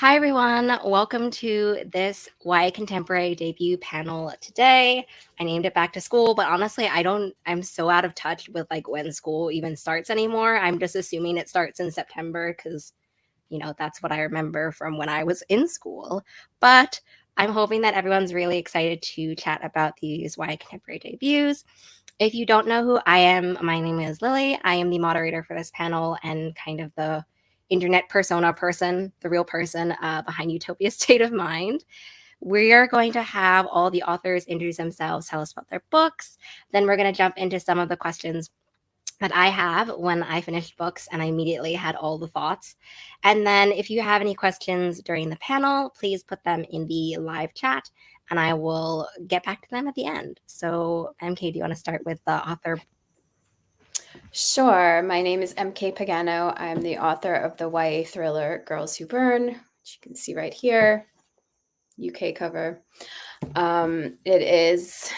Hi, everyone. Welcome to this YA Contemporary debut panel today. I named it Back to School, but honestly, I'm so out of touch with like when school even starts anymore. I'm just assuming it starts in September because, that's what I remember from when I was in school. But I'm hoping that everyone's really excited to chat about these YA Contemporary debuts. If you don't know who I am, my name is Lily. I am the moderator for this panel and kind of the internet persona person, the real person behind Utopia State of Mind. We are going to have all the authors introduce themselves, tell us about their books. Then we're going to jump into some of the questions that I have when I finished books and I immediately had all the thoughts. And then if you have any questions during the panel, please put them in the live chat and I will get back to them at the end. So MK, do you want to start with the author? Sure. My name is MK Pagano. I'm the author of the YA thriller Girls Who Burn, which you can see right here, UK cover. It's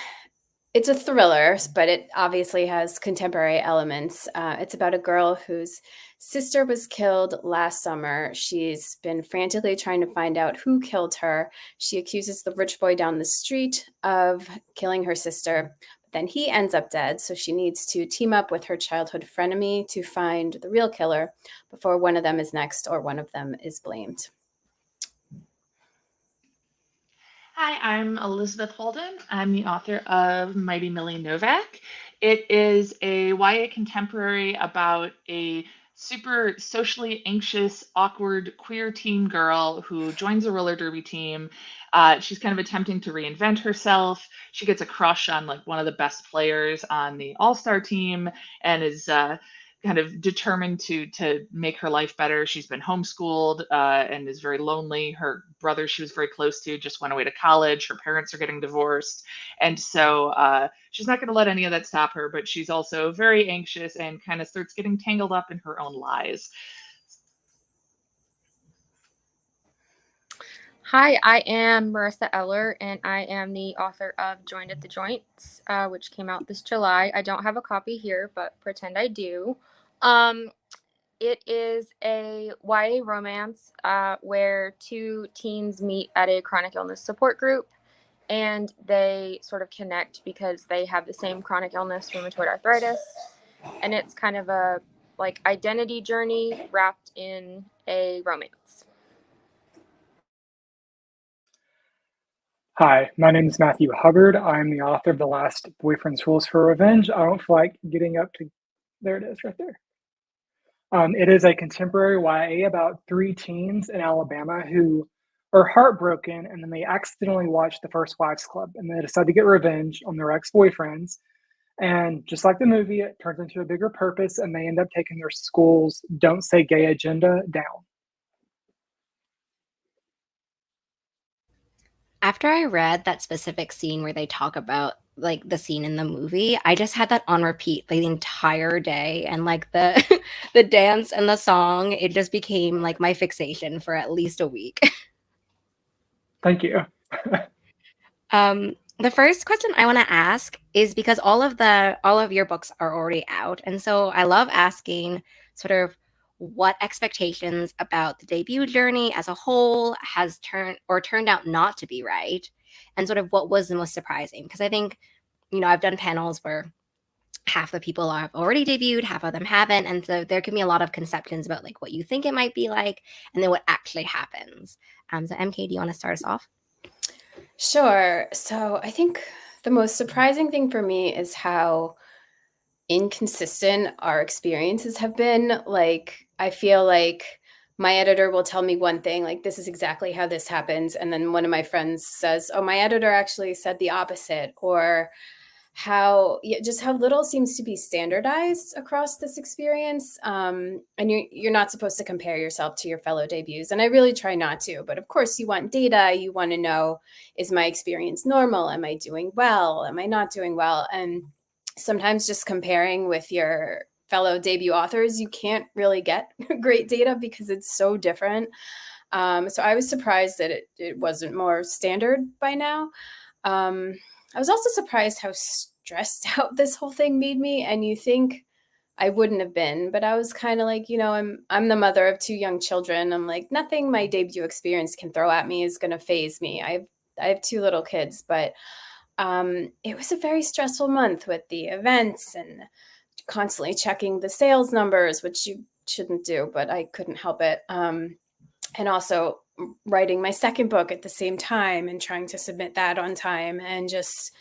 a thriller, but it obviously has contemporary elements. It's about a girl whose sister was killed last summer. She's been frantically trying to find out who killed her. She accuses the rich boy down the street of killing her sister. Then he ends up dead, so she needs to team up with her childhood frenemy to find the real killer before one of them is next or one of them is blamed. Hi, I'm Elizabeth Holden. I'm the author of Mighty Millie Novak. It is a YA contemporary about a super socially anxious, awkward, queer teen girl who joins a roller derby team. She's kind of attempting to reinvent herself. She gets a crush on like one of the best players on the all-star team and is kind of determined to make her life better. She's been homeschooled and is very lonely. Her brother she was very close to just went away to college. Her parents are getting divorced, and so she's not going to let any of that stop her. But she's also very anxious and kind of starts getting tangled up in her own lies. Hi, I am Marissa Eller, and I am the author of Joined at the Joints, which came out this July. I don't have a copy here, but pretend I do. It is a YA romance where two teens meet at a chronic illness support group, and they sort of connect because they have the same chronic illness, rheumatoid arthritis, and it's kind of a like identity journey wrapped in a romance. Hi, my name is Matthew Hubbard. I'm the author of The Last Boyfriend's Rules for Revenge. I don't feel like getting up to, there it is right there. It is a contemporary YA about three teens in Alabama who are heartbroken and then they accidentally watch The First Wives Club and they decide to get revenge on their ex-boyfriends. And just like the movie, it turns into a bigger purpose and they end up taking their school's Don't Say Gay agenda down. After I read that specific scene where they talk about like the scene in the movie, I just had that on repeat like the entire day and like the the dance and the song, it just became like my fixation for at least a week. Thank you. The first question I want to ask is because all of your books are already out, and so I love asking sort of what expectations about the debut journey as a whole has turned out not to be right, and sort of what was the most surprising. Because I think, I've done panels where half the people have already debuted, half of them haven't, and so there can be a lot of conceptions about like what you think it might be like, and then what actually happens. So MK, do you want to start us off? Sure. So I think the most surprising thing for me is how inconsistent our experiences have been. Like, I feel like my editor will tell me one thing, like, this is exactly how this happens. And then one of my friends says, oh, my editor actually said the opposite. Or just how little seems to be standardized across this experience. And you're not supposed to compare yourself to your fellow debuts. And I really try not to. But of course, you want data. You want to know, is my experience normal? Am I doing well? Am I not doing well? And sometimes just comparing with your fellow debut authors, you can't really get great data because it's so different. So I was surprised that it wasn't more standard by now. I was also surprised how stressed out this whole thing made me. And you think I wouldn't have been, but I was kind of like, I'm the mother of 2 young children. I'm like, nothing my debut experience can throw at me is going to phase me. I have 2 little kids, but it was a very stressful month with the events and constantly checking the sales numbers, which you shouldn't do, but I couldn't help it. And also writing my second book at the same time and trying to submit that on time, and just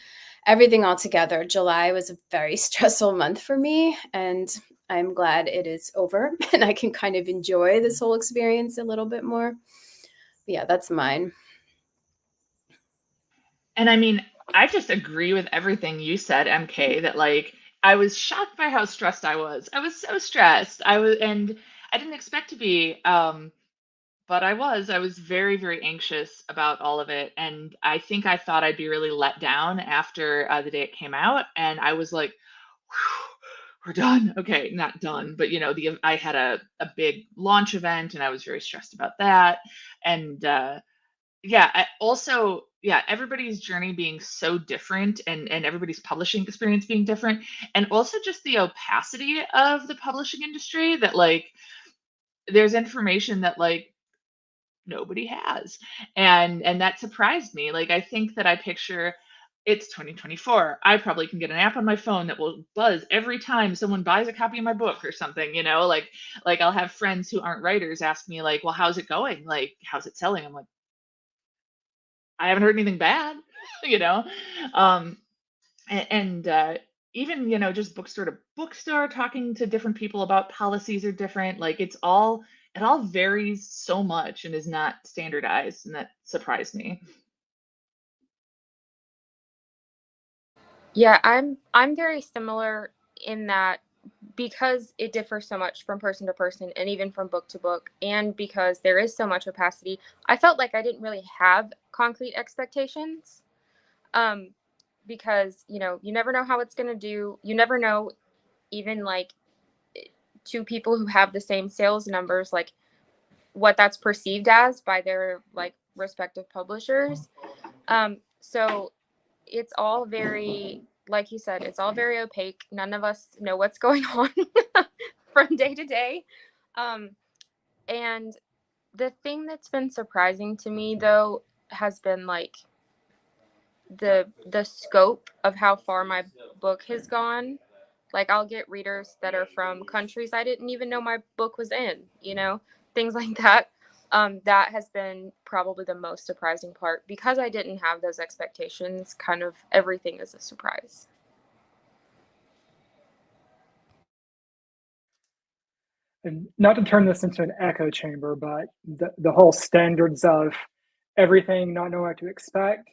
everything all together. July was a very stressful month for me, and I'm glad it is over and I can kind of enjoy this whole experience a little bit more. But yeah, that's mine. And I mean, I just agree with everything you said, MK, that like I was shocked by how stressed I was. I was so stressed. And I didn't expect to be. But I was very, very anxious about all of it. And I think I thought I'd be really let down after the day it came out. And I was like, we're done. Okay, not done, but I had a big launch event and I was very stressed about that. And yeah, everybody's journey being so different, and everybody's publishing experience being different. And also just the opacity of the publishing industry, that like there's information that like nobody has. And that surprised me. Like I think that I picture it's 2024. I probably can get an app on my phone that will buzz every time someone buys a copy of my book or something, like I'll have friends who aren't writers ask me like, "Well, how's it going? Like, how's it selling?" I'm like, "I haven't heard anything bad." you know. Um and even just bookstore to bookstore, talking to different people about policies are different. Like it all varies so much and is not standardized, and that surprised me. Yeah, I'm very similar in that, because it differs so much from person to person and even from book to book, and because there is so much opacity, I felt like I didn't really have concrete expectations. Um, because you never know how it's going to do. You never know, even like two people who have the same sales numbers, like what that's perceived as by their like respective publishers. So it's all very, like you said, it's all very opaque. None of us know what's going on from day to day. Um, and the thing that's been surprising to me though has been like the scope of how far my book has gone. Like I'll get readers that are from countries I didn't even know my book was in, things like that. That has been probably the most surprising part, because I didn't have those expectations. Kind of everything is a surprise. And not to turn this into an echo chamber, but the whole standards of everything, not knowing what to expect.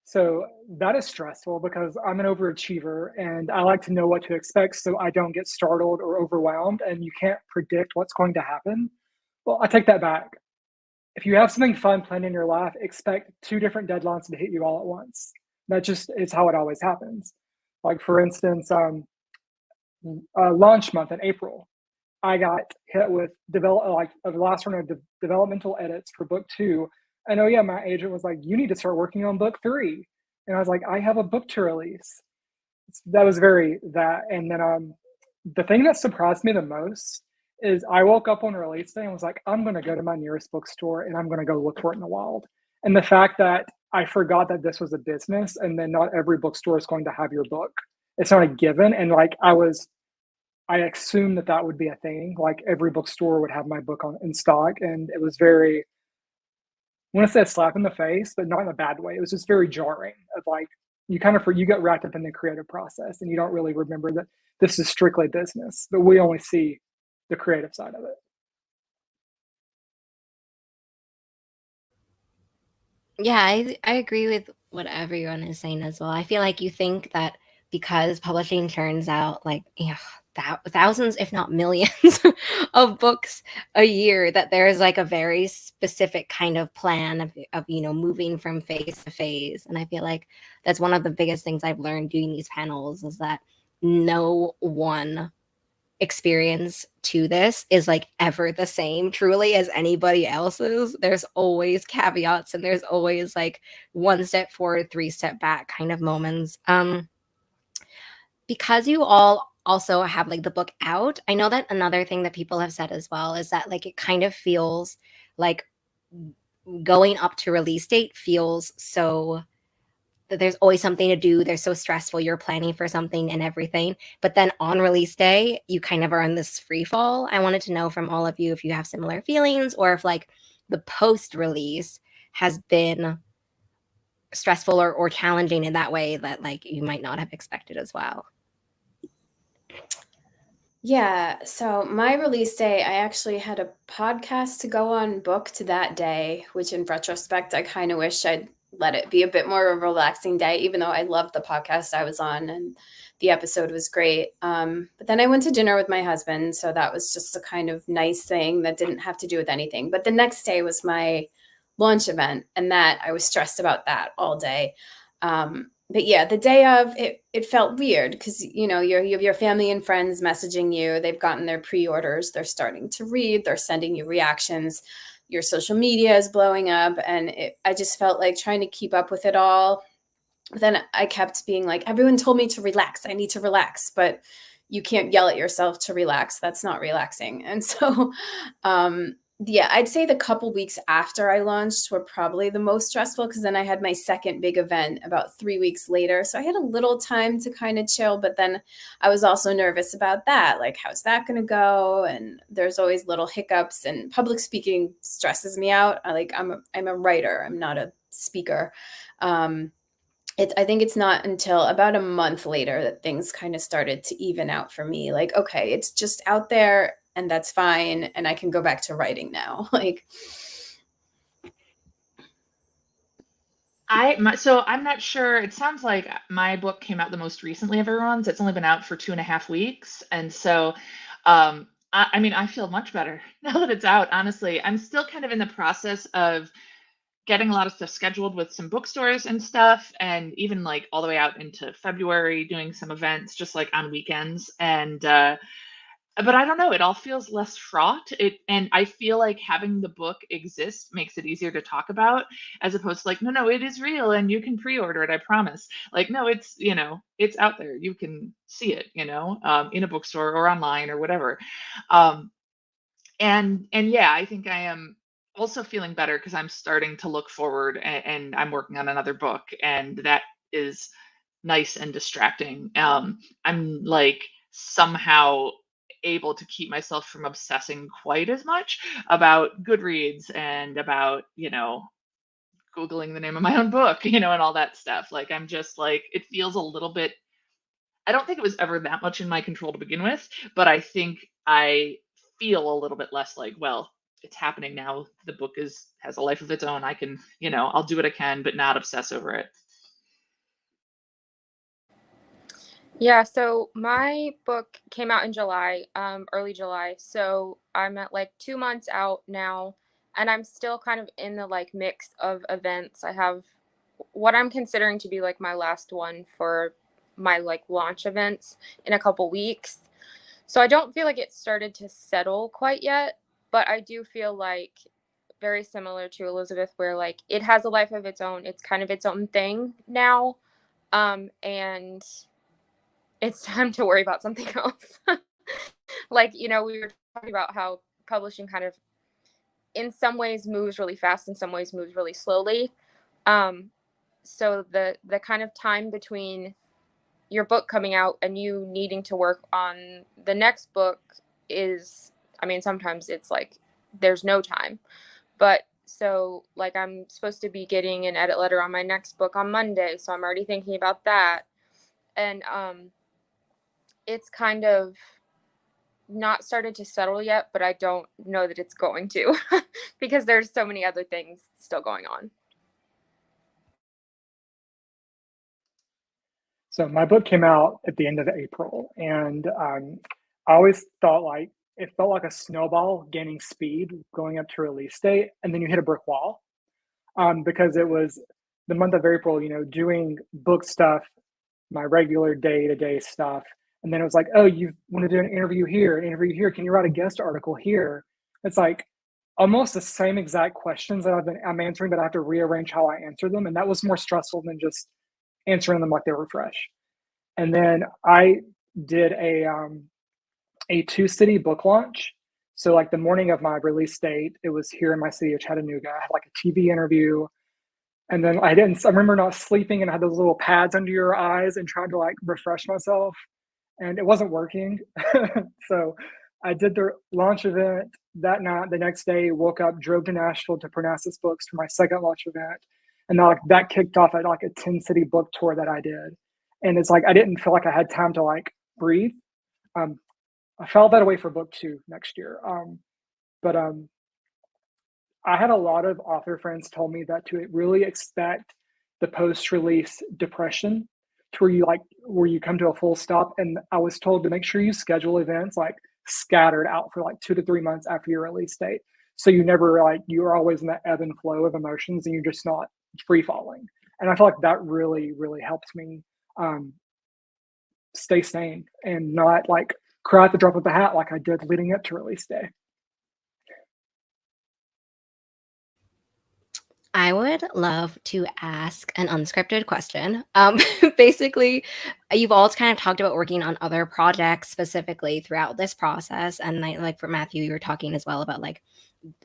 So that is stressful because I'm an overachiever and I like to know what to expect so I don't get startled or overwhelmed, and you can't predict what's going to happen. Well, I take that back. If you have something fun planned in your life, expect 2 different deadlines to hit you all at once. That just is how it always happens. Like for instance, launch month in April, I got hit with the last round of developmental edits for book 2. And oh yeah, my agent was like, "You need to start working on book 3." And I was like, "I have a book to release." That was very that. And then the thing that surprised me the most is I woke up on release day and was like, "I'm going to go to my nearest bookstore and I'm going to go look for it in the wild." And the fact that I forgot that this was a business and then not every bookstore is going to have your book. It's not a given. And like I assumed that that would be a thing. Like every bookstore would have my book in stock, and it was very, I want to say a slap in the face, but not in a bad way. It was just very jarring. Of like you get wrapped up in the creative process, and you don't really remember that this is strictly business, but we only see the creative side of it. Yeah, I agree with what everyone is saying as well. I feel like you think that because publishing turns out like thousands, if not millions, of books a year, that there's like a very specific kind of plan of moving from phase to phase. And I feel like that's one of the biggest things I've learned doing these panels is that no one experience to this is like ever the same truly as anybody else's. There's always caveats and there's always like 1 step forward, 3 step back kind of moments. Because you all also have like the book out. I know that another thing that people have said as well is that like it kind of feels like going up to release date feels so that there's always something to do. They're so stressful. You're planning for something and everything. But then on release day, you kind of are in this free fall. I wanted to know from all of you if you have similar feelings or if like the post release has been stressful or challenging in that way that like you might not have expected as well. Yeah, so my release day, I actually had a podcast to go on booked that day, which in retrospect, I kind of wish I'd let it be a bit more of a relaxing day, even though I loved the podcast I was on and the episode was great. But then I went to dinner with my husband, so that was just a kind of nice thing that didn't have to do with anything. But the next day was my launch event, and that I was stressed about that all day. But yeah, the day of it felt weird because you have your family and friends messaging you. They've gotten their pre-orders. They're starting to read. They're sending you reactions. Your social media is blowing up, and I just felt like trying to keep up with it all. But then I kept being like, everyone told me to relax. I need to relax, but you can't yell at yourself to relax. That's not relaxing. And so, yeah, I'd say the couple weeks after I launched were probably the most stressful because then I had my second big event about 3 weeks later. So I had a little time to kind of chill, but then I was also nervous about that. Like, how's that going to go? And there's always little hiccups, and public speaking stresses me out. I'm a writer. I'm not a speaker. I think it's not until about a month later that things kind of started to even out for me. Like, okay, it's just out there and that's fine. And I can go back to writing now. Like, So I'm not sure. It sounds like my book came out the most recently of everyone's. It's only been out for 2.5 weeks. And so, I mean, I feel much better now that it's out, honestly. I'm still kind of in the process of getting a lot of stuff scheduled with some bookstores and stuff, and even like all the way out into February, doing some events just like on weekends. And but I don't know, it all feels less fraught. And I feel like having the book exist makes it easier to talk about, as opposed to like, no, it is real and you can pre-order it, I promise. Like, no, it's, it's out there. You can see it, in a bookstore or online or whatever. Um, and yeah, I think I am also feeling better because I'm starting to look forward, and I'm working on another book, and that is nice and distracting. I'm like somehow able to keep myself from obsessing quite as much about Goodreads and about, Googling the name of my own book, and all that stuff. Like, I'm just like, it feels a little bit, I don't think it was ever that much in my control to begin with, but I think I feel a little bit less like, well, it's happening now. The book has a life of its own. I can, I'll do what I can, but not obsess over it. Yeah, so my book came out in July, early July. So I'm at like 2 months out now, and I'm still kind of in the like mix of events. I have what I'm considering to be like my last one for my like launch events in a couple weeks. So I don't feel like it started to settle quite yet, but I do feel like very similar to Elizabeth, where like it has a life of its own. It's kind of its own thing now. And it's time to worry about something else. Like, we were talking about how publishing kind of in some ways moves really fast, in some ways moves really slowly. So the kind of time between your book coming out and you needing to work on the next book is, I mean, sometimes it's like there's no time. But so like I'm supposed to be getting an edit letter on my next book on Monday, so I'm already thinking about that. And it's kind of not started to settle yet, but I don't know that it's going to because there's so many other things still going on. So my book came out at the end of April, and I always thought like it felt like a snowball gaining speed going up to release date, and then you hit a brick wall because it was the month of April, doing book stuff, my regular day-to-day stuff. And then it was like, oh, you want to do an interview here, an interview here. Can you write a guest article here? It's like almost the same exact questions that I'm answering, but I have to rearrange how I answer them. And that was more stressful than just answering them like they were fresh. And then I did a 2-city book launch. So like the morning of my release date, it was here in my city of Chattanooga. I had like a TV interview, and then I remember not sleeping and I had those little pads under your eyes and tried to like refresh myself, and it wasn't working. So I did the launch event that night. The next day, woke up, drove to Nashville to Parnassus Books for my second launch event, and like that kicked off at like a 10-city book tour that I did. And it's like I didn't feel like I had time to like breathe. Um, I filed that away for book 2 next year. But I had a lot of author friends tell me that to really expect the post-release depression, to where you come to a full stop. And I was told to make sure you schedule events like scattered out for like 2 to 3 months after your release date. So you never you're always in that ebb and flow of emotions and you're just not free falling. And I feel like that really, really helped me stay sane and not like cry at the drop of a hat like I did leading up to release day. I would love to ask an unscripted question. Basically, you've all kind of talked about working on other projects specifically throughout this process, and like for Matthew, you were talking as well about like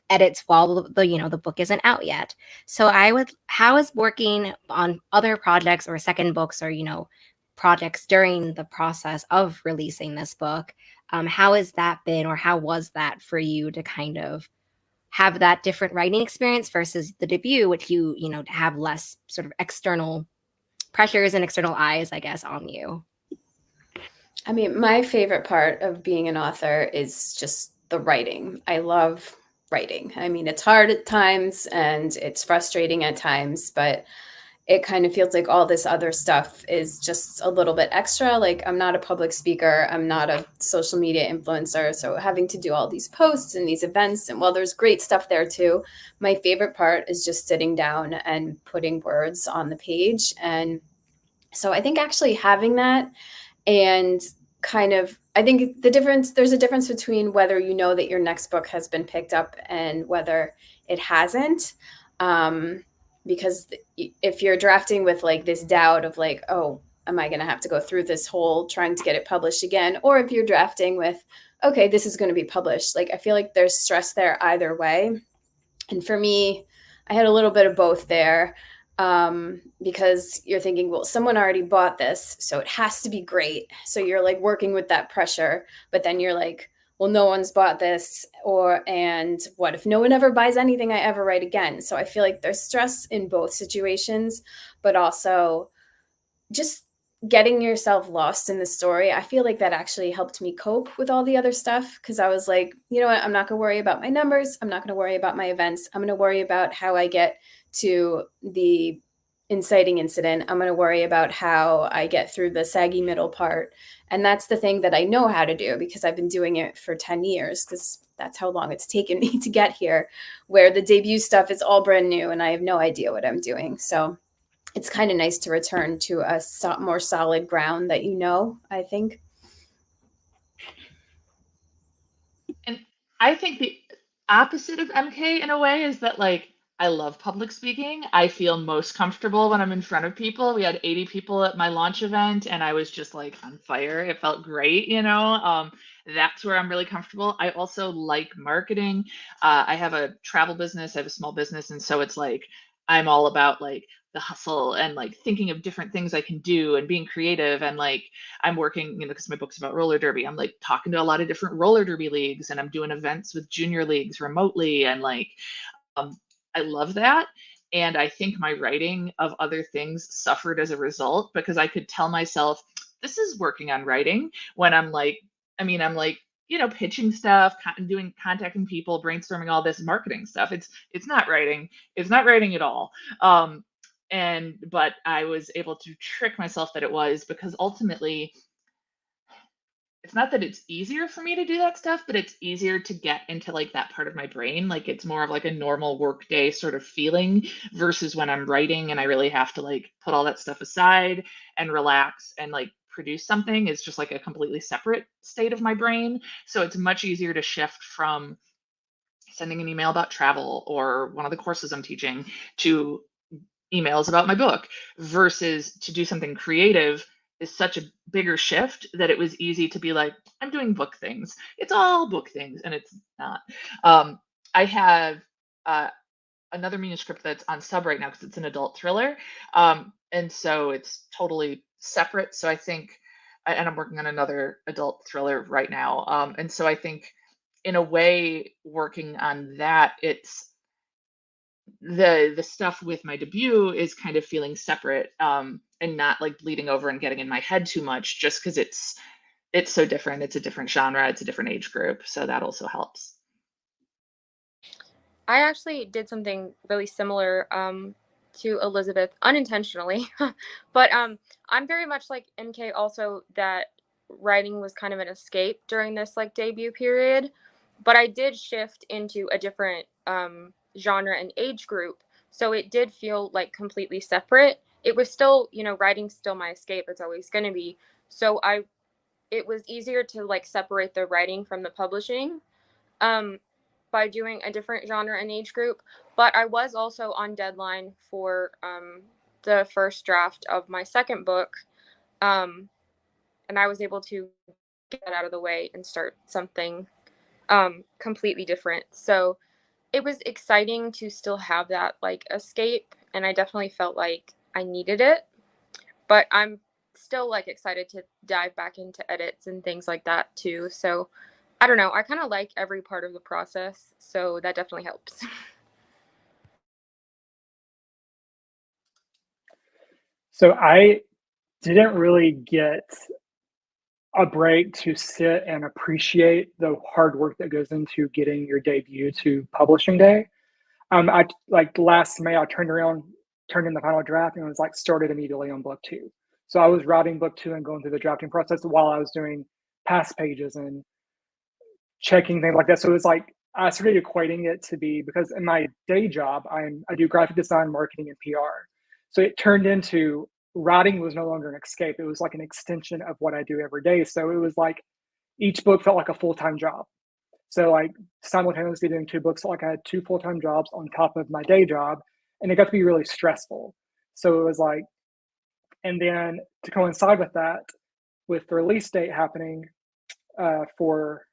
edits while the book isn't out yet. So how is working on other projects or second books or projects during the process of releasing this book? How has that been, or how was that for you to kind of have that different writing experience versus the debut, which have less sort of external pressures and external eyes, I guess, on you? I mean, my favorite part of being an author is just the writing. I love writing. I mean, it's hard at times and it's frustrating at times, but it kind of feels like all this other stuff is just a little bit extra. Like, I'm not a public speaker, I'm not a social media influencer. So having to do all these posts and these events, and while there's great stuff there too, my favorite part is just sitting down and putting words on the page. And so I think actually having that, and kind of, I think there's a difference between whether you know that your next book has been picked up and whether it hasn't. Because if you're drafting with like this doubt of like, oh, am I going to have to go through this whole trying to get it published again? Or if you're drafting with, okay, this is going to be published. Like, I feel like there's stress there either way. And for me, I had a little bit of both there, because you're thinking, well, someone already bought this, so it has to be great. So you're like working with that pressure, but then you're like, well, no one's bought this, and what if no one ever buys anything I ever write again? So I feel like there's stress in both situations, but also just getting yourself lost in the story. I feel like that actually helped me cope with all the other stuff, because I was like, you know what, I'm not going to worry about my numbers. I'm not going to worry about my events. I'm going to worry about how I get to the inciting incident. I'm going to worry about how I get through the saggy middle part. And that's the thing that I know how to do, because I've been doing it for 10 years, because that's how long it's taken me to get here, where the debut stuff is all brand new and I have no idea what I'm doing. So it's kind of nice to return to a more solid ground that I think. And I think the opposite of MK in a way is that like I love public speaking. I feel most comfortable when I'm in front of people. We had 80 people at my launch event and I was just like on fire. It felt great, That's where I'm really comfortable. I also like marketing. I have a travel business, I have a small business, and so it's like I'm all about like the hustle and like thinking of different things I can do and being creative, and like I'm working, because my book's about roller derby. I'm like talking to a lot of different roller derby leagues, and I'm doing events with junior leagues remotely, and like I love that. And I think my writing of other things suffered as a result, because I could tell myself, this is working on writing, when I'm like, I'm like, pitching stuff, doing contacting people, brainstorming all this marketing stuff. It's not writing. It's not writing at all. But I was able to trick myself that it was, because ultimately it's not that it's easier for me to do that stuff, but it's easier to get into like that part of my brain. Like it's more of like a normal workday sort of feeling, versus when I'm writing and I really have to like put all that stuff aside and relax and like produce something. Is just like a completely separate state of my brain. So it's much easier to shift from sending an email about travel or one of the courses I'm teaching to emails about my book, versus to do something creative is such a bigger shift that it was easy to be like, I'm doing book things. It's all book things, and it's not. I have another manuscript that's on sub right now because it's an adult thriller, and so it's totally separate. So I think, and I'm working on another adult thriller right now, and so I think, in a way, working on that, it's the stuff with my debut is kind of feeling separate, and not like bleeding over and getting in my head too much, just because it's so different. It's a different genre, it's a different age group, so that also helps. I actually did something really similar to Elizabeth unintentionally, but I'm very much like NK also, that writing was kind of an escape during this like debut period, but I did shift into a different genre and age group, so it did feel like completely separate. It was still, writing's still my escape. It's always going to be. So it was easier to like separate the writing from the publishing. Um, by doing a different genre and age group. But I was also on deadline for the first draft of my second book. And I was able to get that out of the way and start something completely different. So it was exciting to still have that like escape. And I definitely felt like I needed it. But I'm still like excited to dive back into edits and things like that too. So I don't know. I kind of like every part of the process, so that definitely helps. So I didn't really get a break to sit and appreciate the hard work that goes into getting your debut to publishing day. I like last May, I turned around, turned in the final draft, and was like started immediately on book two. So I was writing book two and going through the drafting process while I was doing past pages and checking things like that. So it was like I started equating it to be, because in my day job, I do graphic design, marketing, and PR. So it turned into writing was no longer an escape. It was like an extension of what I do every day. So it was like each book felt like a full-time job. So like simultaneously doing two books, like I had two full-time jobs on top of my day job, and it got to be really stressful. So it was like, and then to coincide with that, with the release date happening for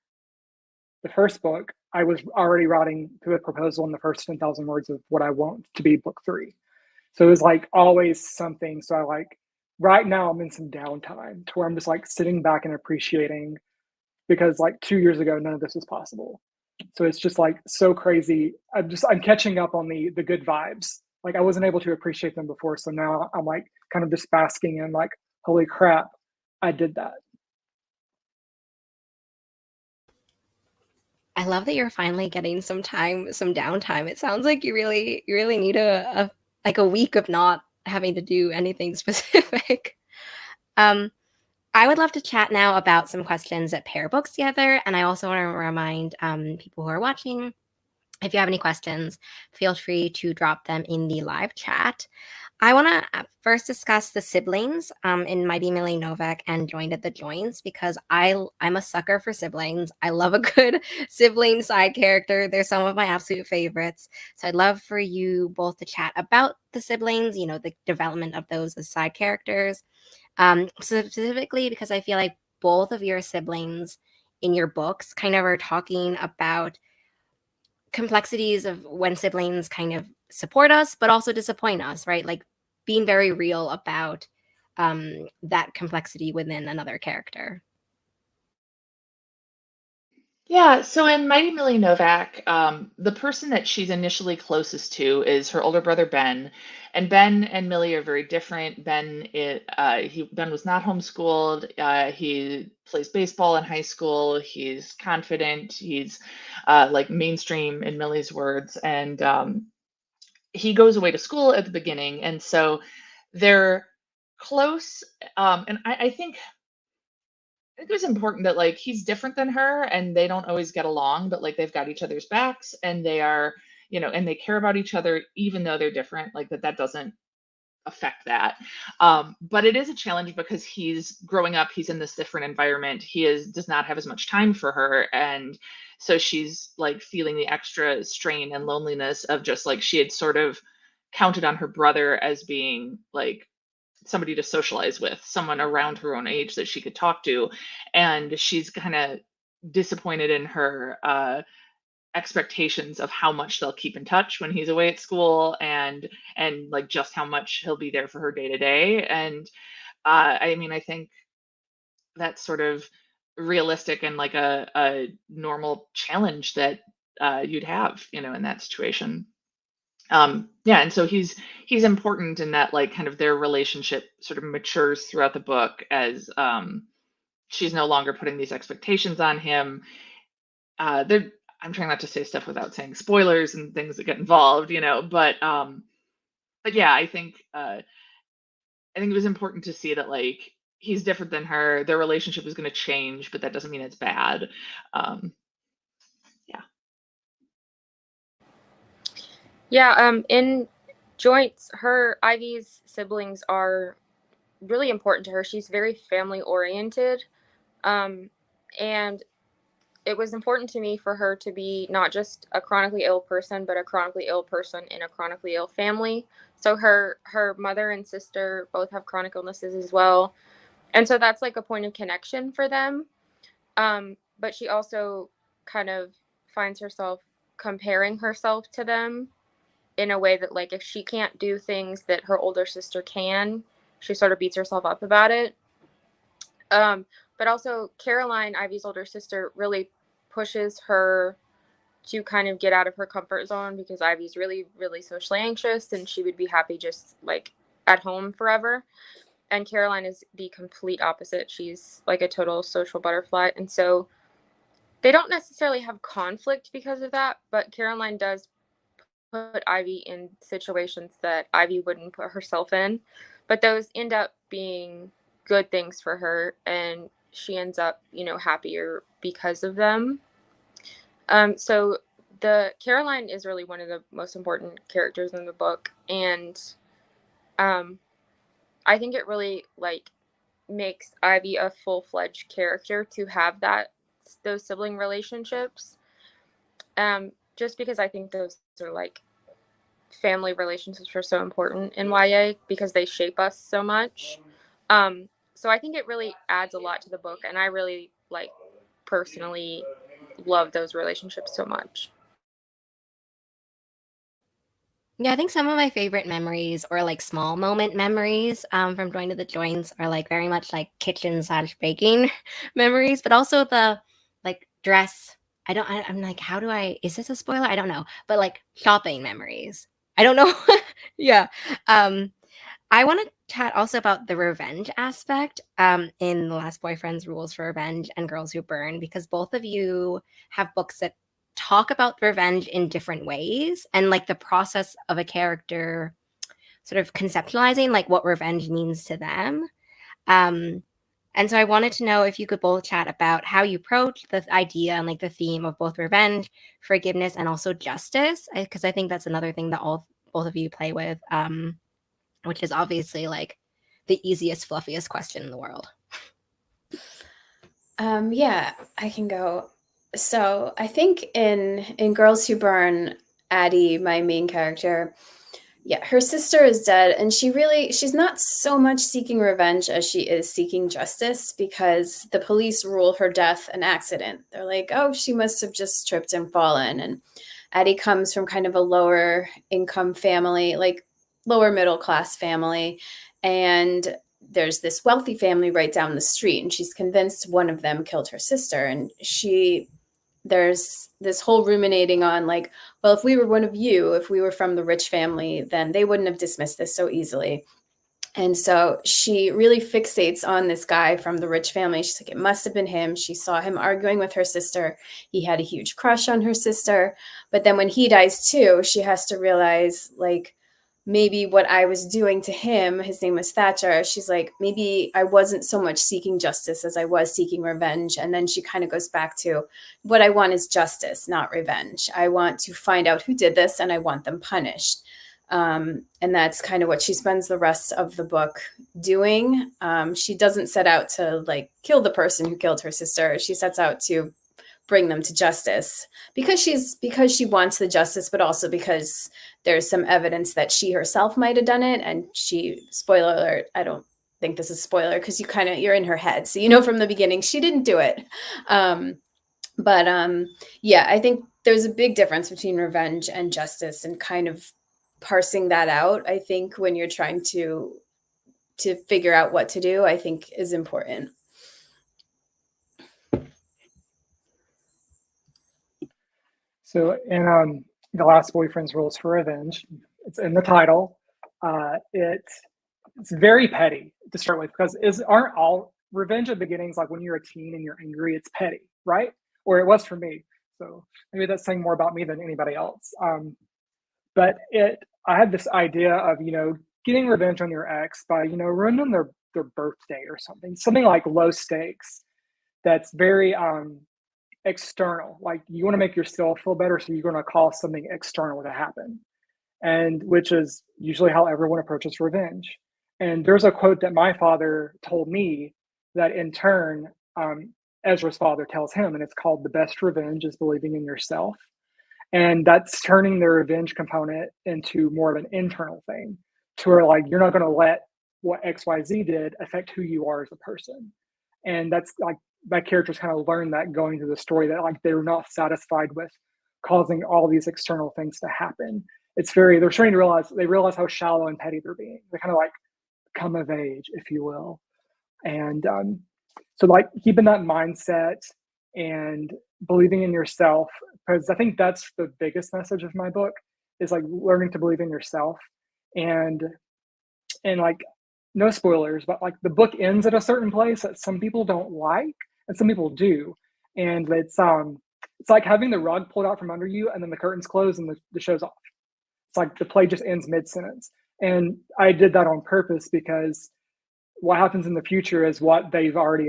the first book, I was already writing through a proposal in the first 10,000 words of what I want to be book three. So it was like always something. So I like, right now I'm in some downtime to where I'm just like sitting back and appreciating, because like 2 years ago, none of this was possible. So it's just like so crazy. I'm catching up on the good vibes. Like I wasn't able to appreciate them before. So now I'm like kind of just basking in like, holy crap, I did that. I love that you're finally getting some time, some downtime. It sounds like you really need a like a week of not having to do anything specific. Um, I would love to chat now about some questions that pair books together, and I also want to remind people who are watching, if you have any questions, feel free to drop them in the live chat. I want to first discuss the siblings in Mighty Millie Novak and Joined at the Joints, because I'm a sucker for siblings. I love a good sibling side character. They're some of my absolute favorites. So I'd love for you both to chat about the siblings, the development of those as side characters. Specifically because I feel like both of your siblings in your books kind of are talking about complexities of when siblings kind of support us but also disappoint us, right? Like being very real about that complexity within another character. Yeah, so in Mighty Millie Novak, the person that she's initially closest to is her older brother Ben, and Ben and Millie are very different. Ben was not homeschooled. He plays baseball in high school. He's confident. He's like mainstream in Millie's words, and he goes away to school at the beginning, and so they're close. And I think it was important that like he's different than her and they don't always get along, but like they've got each other's backs and they are, and they care about each other even though they're different, like that doesn't affect that. But it is a challenge because he's growing up, he's in this different environment. Does not have as much time for her. And so she's like feeling the extra strain and loneliness of just like she had sort of counted on her brother as being like somebody to socialize with, someone around her own age that she could talk to, and she's kind of disappointed in her expectations of how much they'll keep in touch when he's away at school, and like just how much he'll be there for her day to day. And I mean, I think that's sort of realistic and like a normal challenge that you'd have, you know, in that situation. Yeah, and so he's important in that, like, kind of their relationship sort of matures throughout the book as she's no longer putting these expectations on him. There, I'm trying not to say stuff without saying spoilers and things that get involved, you know, but yeah, I think it was important to see that, like, he's different than her. Their relationship is going to change, but that doesn't mean it's bad. Yeah. Yeah, in Joints, Ivy's siblings are really important to her. She's very family oriented. And it was important to me for her to be not just a chronically ill person, but a chronically ill person in a chronically ill family. So her mother and sister both have chronic illnesses as well. And so that's like a point of connection for them. But she also kind of finds herself comparing herself to them in a way that, like, if she can't do things that her older sister can, she sort of beats herself up about it. But also Caroline, Ivy's older sister, really pushes her to kind of get out of her comfort zone, because Ivy's really, really socially anxious and she would be happy just like at home forever. And Caroline is the complete opposite. She's like a total social butterfly. And so they don't necessarily have conflict because of that, but Caroline does put Ivy in situations that Ivy wouldn't put herself in. But those end up being good things for her, and she ends up, you know, happier because of them. So the Caroline is really one of the most important characters in the book, and I think it really like makes Ivy a full-fledged character to have those sibling relationships. Just because I think those are like family relationships are so important in YA because they shape us so much. So I think it really adds a lot to the book, and I really like personally love those relationships so much. Yeah, I think some of my favorite memories, or like small moment memories, from going to the joints, are like very much like kitchen/baking memories, but also the like dress. I'm like, how do I? Is this a spoiler? I don't know, but like shopping memories. I don't know. Yeah. I want to chat also about the revenge aspect, in The Last Boyfriend's Rules for Revenge and Girls Who Burn, because both of you have books that talk about revenge in different ways, and like the process of a character sort of conceptualizing like what revenge means to them. And so I wanted to know if you could both chat about how you approach the idea and like the theme of both revenge, forgiveness, and also justice, because I think that's another thing that both of you play with, which is obviously like the easiest, fluffiest question in the world. Yeah, I can go. So I think in Girls Who Burn, Addie, my main character, yeah, her sister is dead, and she's not so much seeking revenge as she is seeking justice, because the police rule her death an accident. They're like, oh, she must have just tripped and fallen. And Addie comes from kind of a lower income family, like lower middle class family, and there's this wealthy family right down the street, and she's convinced one of them killed her sister. And there's this whole ruminating on like, well, if we were one of you, if we were from the rich family, then they wouldn't have dismissed this so easily. And so she really fixates on this guy from the rich family. She's like, it must have been him. She saw him arguing with her sister. He had a huge crush on her sister. But then when he dies too, she has to realize, like, maybe what I was doing to him, his name was Thatcher, she's like, maybe I wasn't so much seeking justice as I was seeking revenge. And then she kind of goes back to, what I want is justice, not revenge. I want to find out who did this, and I want them punished. And that's kind of what she spends the rest of the book doing. She doesn't set out to like kill the person who killed her sister. She sets out to bring them to justice because she wants the justice, but also because there's some evidence that she herself might have done it. And spoiler alert, I don't think this is spoiler because you're in her head. So, from the beginning, she didn't do it. Yeah, I think there's a big difference between revenge and justice, and kind of parsing that out, I think, when you're trying to figure out what to do, I think is important. So in The Last Boyfriend's Rules for Revenge, it's in the title. It's very petty to start with, because aren't all revenge at beginnings, like when you're a teen and you're angry, it's petty, right? Or it was for me. So maybe that's saying more about me than anybody else. But I had this idea of, getting revenge on your ex by, ruining their birthday or something like low stakes. That's very external. Like, you want to make yourself feel better, so you're going to cause something external to happen, and which is usually how everyone approaches revenge. And there's a quote that my father told me that in turn, Ezra's father tells him, and it's called, "The best revenge is believing in yourself." And that's turning the revenge component into more of an internal thing, to where, like, you're not going to let what XYZ did affect who you are as a person. And that's like, that characters kind of learn that going through the story, that like they were not satisfied with causing all these external things to happen. They're starting to realize how shallow and petty they're being. They kind of like come of age, if you will. And so like keeping that mindset and believing in yourself, because I think that's the biggest message of my book, is like learning to believe in yourself. And like, no spoilers, but like the book ends at a certain place that some people don't like and some people do. And it's like having the rug pulled out from under you and then the curtains close and the show's off. It's like the play just ends mid-sentence. And I did that on purpose, because what happens in the future is what they've already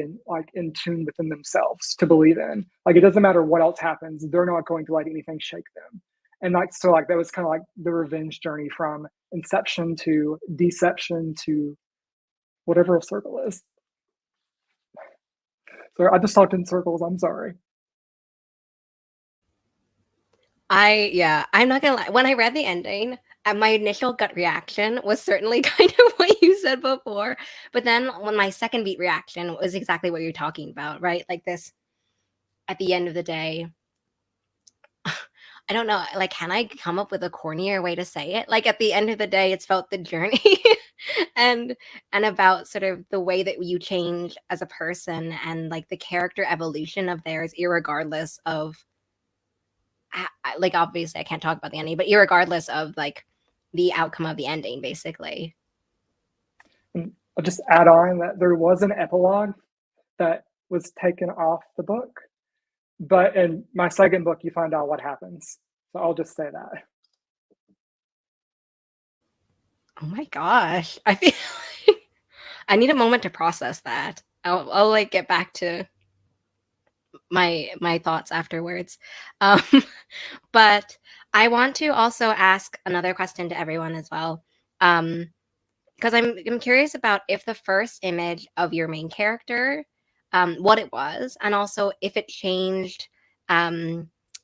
in tune within themselves to believe in. Like, it doesn't matter what else happens, they're not going to let anything shake them. And like, so like, that was kind of like the revenge journey from inception to deception to whatever a circle is. So I just talked in circles, I'm sorry. I'm not gonna lie. When I read the ending, my initial gut reaction was certainly kind of what you said before. But then when my second beat reaction was exactly what you're talking about, right? Like this, at the end of the day, I don't know, like, can I come up with a cornier way to say it? Like, at the end of the day, it's about the journey and about sort of the way that you change as a person, and like the character evolution of theirs, irregardless of like, obviously I can't talk about the ending, but irregardless of like the outcome of the ending, basically. And I'll just add on that there was an epilogue that was taken off the book, but in my second book, you find out what happens. So I'll just say that. Oh my gosh. I feel like I need a moment to process that. I'll like get back to my thoughts afterwards. Um, but I want to also ask another question to everyone as well. Because I'm curious about if the first image of your main character, what it was, and also if it changed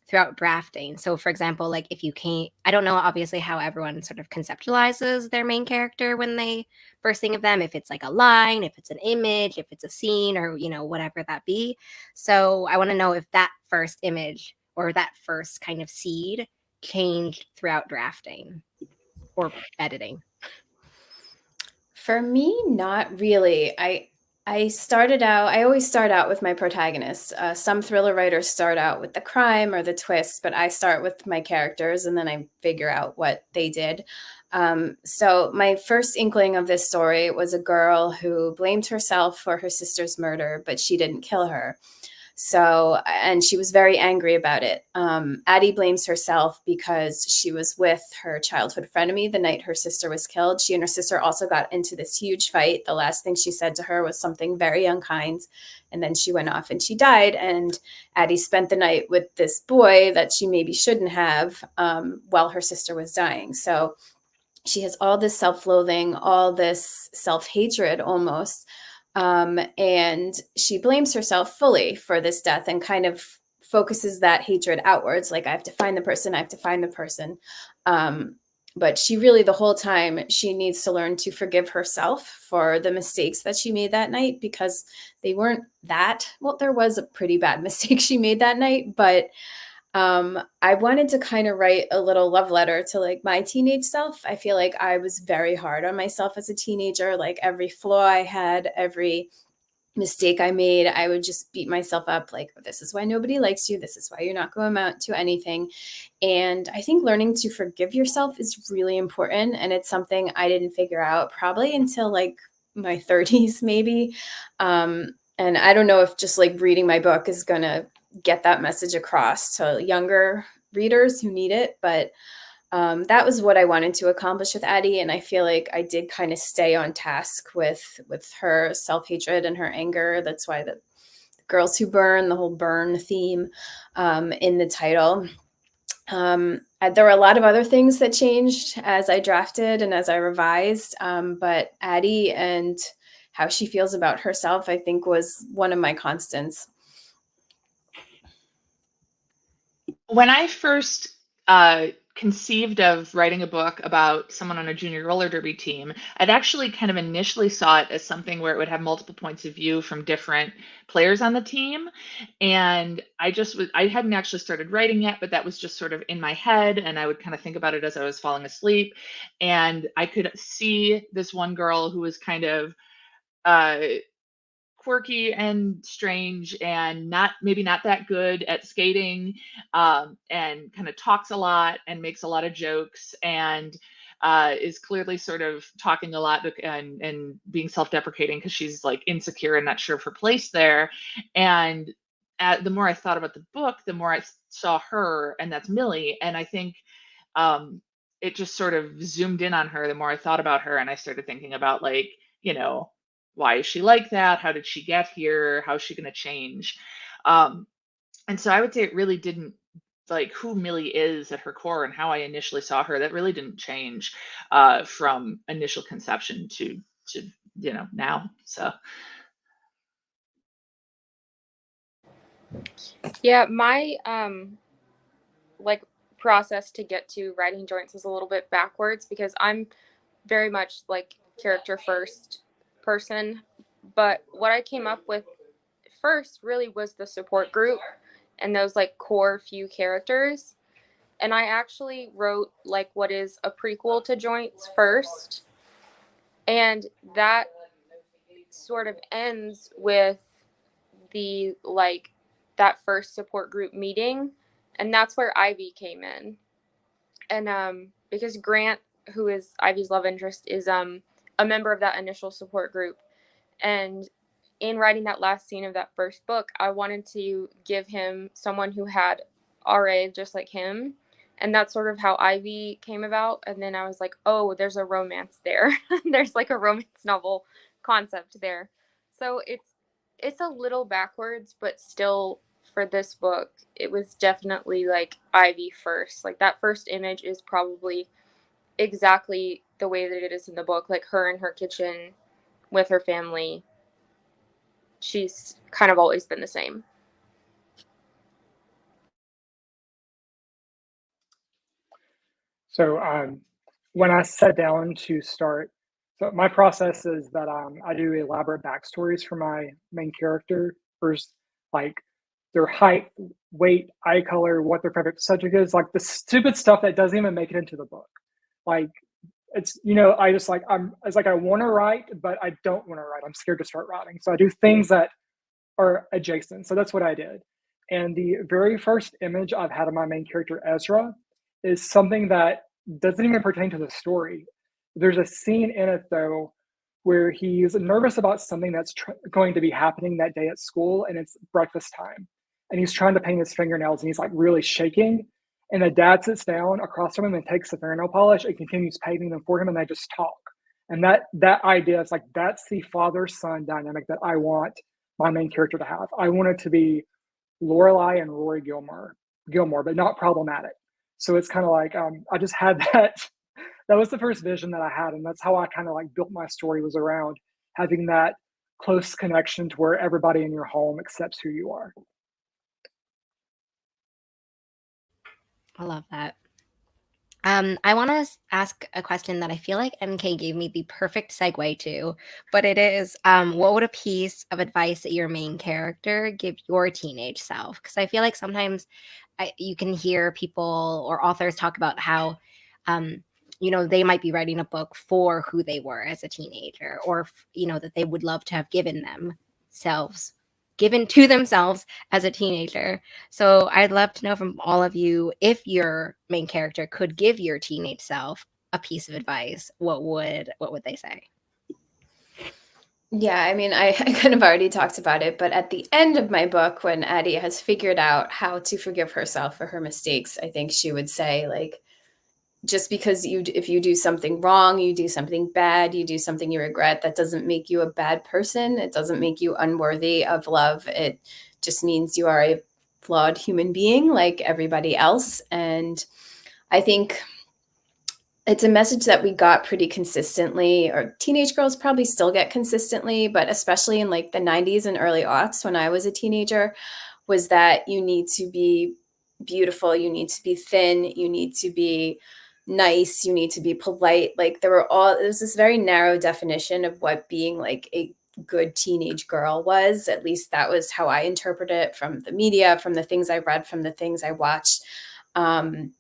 throughout drafting. So, for example, like if you can't, I don't know, obviously, how everyone sort of conceptualizes their main character when they first think of them, if it's like a line, if it's an image, if it's a scene, or, whatever that be. So I want to know if that first image or that first kind of seed changed throughout drafting or editing. For me, not really. I always start out with my protagonists. Some thriller writers start out with the crime or the twist, but I start with my characters and then I figure out what they did. So my first inkling of this story was a girl who blamed herself for her sister's murder, but she didn't kill her. So, and she was very angry about it. Addie blames herself because she was with her childhood frenemy the night her sister was killed. She and her sister also got into this huge fight. The last thing she said to her was something very unkind. And then she went off and she died. And Addie spent the night with this boy that she maybe shouldn't have, while her sister was dying. So she has all this self-loathing, all this self-hatred almost. And she blames herself fully for this death and kind of focuses that hatred outwards. Like, I have to find the person, I have to find the person. But she really, the whole time, she needs to learn to forgive herself for the mistakes that she made that night, because they weren't that, well, there was a pretty bad mistake she made that night, but I wanted to kind of write a little love letter to like my teenage self. I feel like I was very hard on myself as a teenager. Like, every flaw I had, every mistake I made, I would just beat myself up like, this is why nobody likes you. This is why you're not going to amount to anything. And I think learning to forgive yourself is really important. And it's something I didn't figure out probably until like my 30s, maybe. And I don't know if just like reading my book is going to get that message across to younger readers who need it. But that was what I wanted to accomplish with Addie, and I feel like I did kind of stay on task with her self-hatred and her anger. That's why the Girls Who Burn, the whole burn theme in the title. There were a lot of other things that changed as I drafted and as I revised, but Addie and how she feels about herself, I think, was one of my constants. When I first conceived of writing a book about someone on a junior roller derby team, I'd actually kind of initially saw it as something where it would have multiple points of view from different players on the team. And I hadn't actually started writing yet, but that was just sort of in my head. And I would kind of think about it as I was falling asleep. And I could see this one girl who was kind of quirky and strange and maybe not that good at skating, and kind of talks a lot and makes a lot of jokes, and is clearly sort of talking a lot and being self-deprecating because she's like insecure and not sure of her place there. And the more I thought about the book, the more I saw her, and that's Millie. And I think it just sort of zoomed in on her the more I thought about her, and I started thinking about, like, why is she like that? How did she get here? How is she going to change? And so I would say it really didn't, like, who Millie is at her core and how I initially saw her, that really didn't change from initial conception to now. So Yeah, my like process to get to writing joints was a little bit backwards because I'm very much like character first person. But what I came up with first really was the support group and those like core few characters. And I actually wrote like what is a prequel to Joints first. And that sort of ends with the like that first support group meeting. And that's where Ivy came in. And because Grant, who is Ivy's love interest, is a member of that initial support group. And in writing that last scene of that first book, I wanted to give him someone who had RA just like him. And that's sort of how Ivy came about. And then I was like, oh, there's a romance there. There's like a romance novel concept there. So it's a little backwards, but still for this book, it was definitely like Ivy first. Like that first image is probably exactly the way that it is in the book, like her in her kitchen with her family. She's kind of always been the same. So when I sat down to start, so my process is that I do elaborate backstories for my main character. First, like their height, weight, eye color, what their favorite subject is, like the stupid stuff that doesn't even make it into the book. Like it's, I just like, it's like I want to write, but I don't want to write. I'm scared to start writing. So I do things that are adjacent. So that's what I did. And the very first image I've had of my main character, Ezra, is something that doesn't even pertain to the story. There's a scene in it, though, where he's nervous about something that's going to be happening that day at school, and it's breakfast time. And he's trying to paint his fingernails, and he's like really shaking. And the dad sits down across from him and takes the fingernail polish and continues painting them for him, and they just talk. And that idea is like, that's the father-son dynamic that I want my main character to have. I want it to be Lorelai and Rory Gilmore, but not problematic. So it's kind of like I just had that. That was the first vision that I had, and that's how I kind of like built my story, was around having that close connection to where everybody in your home accepts who you are. I love that. I want to ask a question that I feel like MK gave me the perfect segue to, but it is, what would a piece of advice that your main character give your teenage self? Because I feel like sometimes you can hear people or authors talk about how, um, they might be writing a book for who they were as a teenager, or that they would love to have given to themselves as a teenager. So I'd love to know from all of you, if your main character could give your teenage self a piece of advice, what would they say? Yeah, I mean, I kind of already talked about it, but at the end of my book, when Addie has figured out how to forgive herself for her mistakes, I think she would say, like, just because if you do something wrong, you do something bad, you do something you regret, that doesn't make you a bad person. It doesn't make you unworthy of love. It just means you are a flawed human being like everybody else. And I think it's a message that we got pretty consistently, or teenage girls probably still get consistently, but especially in like the 90s and early aughts when I was a teenager, was that you need to be beautiful, you need to be thin, you need to be nice, you need to be polite. Like it was this very narrow definition of what being like a good teenage girl was. At least that was how I interpret it from the media, from the things I read, from the things I watched. And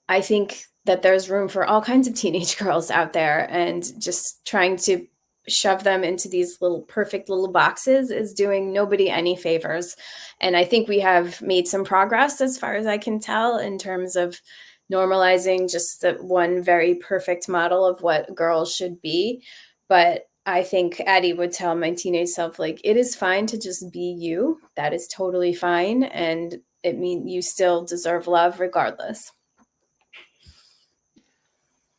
I think that there's room for all kinds of teenage girls out there, and just trying to shove them into these little perfect little boxes is doing nobody any favors. And I think we have made some progress, as far as I can tell, in terms of normalizing just the one very perfect model of what girls should be. But I think Addie would tell my teenage self, like, it is fine to just be you. That is totally fine. And it means you still deserve love regardless.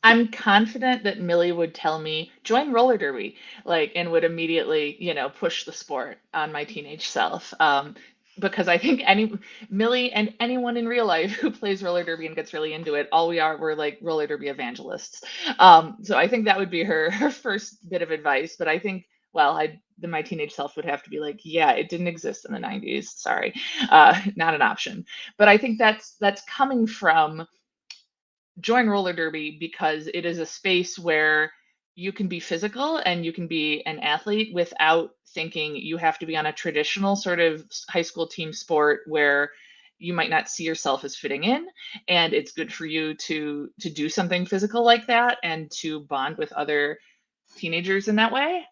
I'm confident that Millie would tell me, join roller derby, like, and would immediately, push the sport on my teenage self. Because I think Millie and anyone in real life who plays roller derby and gets really into it, we're like roller derby evangelists. So I think that would be her first bit of advice. But I think, well, my teenage self would have to be like, yeah, it didn't exist in the 90s. Sorry, not an option. But I think that's coming from join roller derby, because it is a space where you can be physical and you can be an athlete without thinking you have to be on a traditional sort of high school team sport where you might not see yourself as fitting in. And it's good for you to do something physical like that and to bond with other teenagers in that way,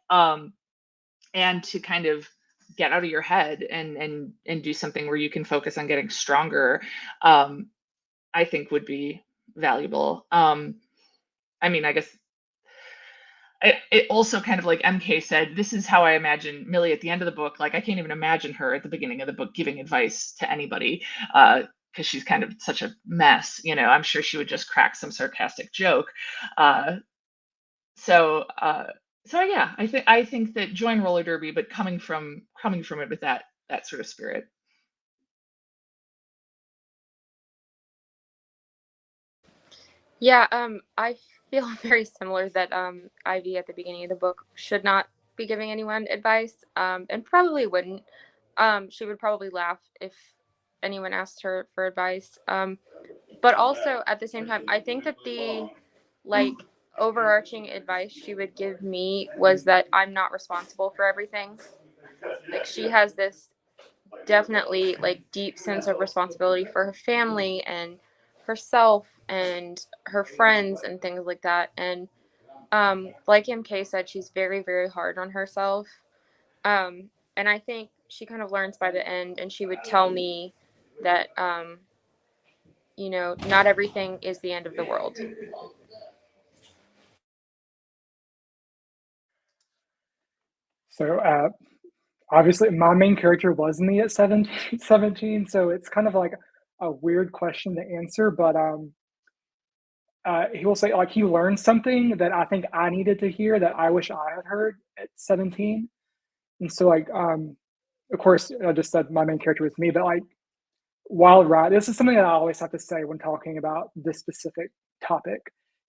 and to kind of get out of your head and do something where you can focus on getting stronger. I think would be valuable. I mean, I guess it also kind of, like MK said, this is how I imagine Millie at the end of the book. Like, I can't even imagine her at the beginning of the book giving advice to anybody, because she's kind of such a mess. I'm sure she would just crack some sarcastic joke. Uh, so, uh, so yeah, I think that join roller derby, but coming from it with that sort of spirit. Yeah, I feel very similar that Ivy at the beginning of the book should not be giving anyone advice, and probably wouldn't. She would probably laugh if anyone asked her for advice. But also at the same time, I think that the like overarching advice she would give me was that I'm not responsible for everything. Like, she has this definitely like deep sense of responsibility for her family and herself and her friends and things like that. And like MK said, she's very, very hard on herself. And I think she kind of learns by the end, and she would tell me that not everything is the end of the world. So obviously, my main character was me at 17, so it's kind of like a weird question to answer. But he will say, like, he learned something that I think I needed to hear, that I wish I had heard at 17. And so, like, of course, I just said my main character was me, but like, wild ride. This is something that I always have to say when talking about this specific topic.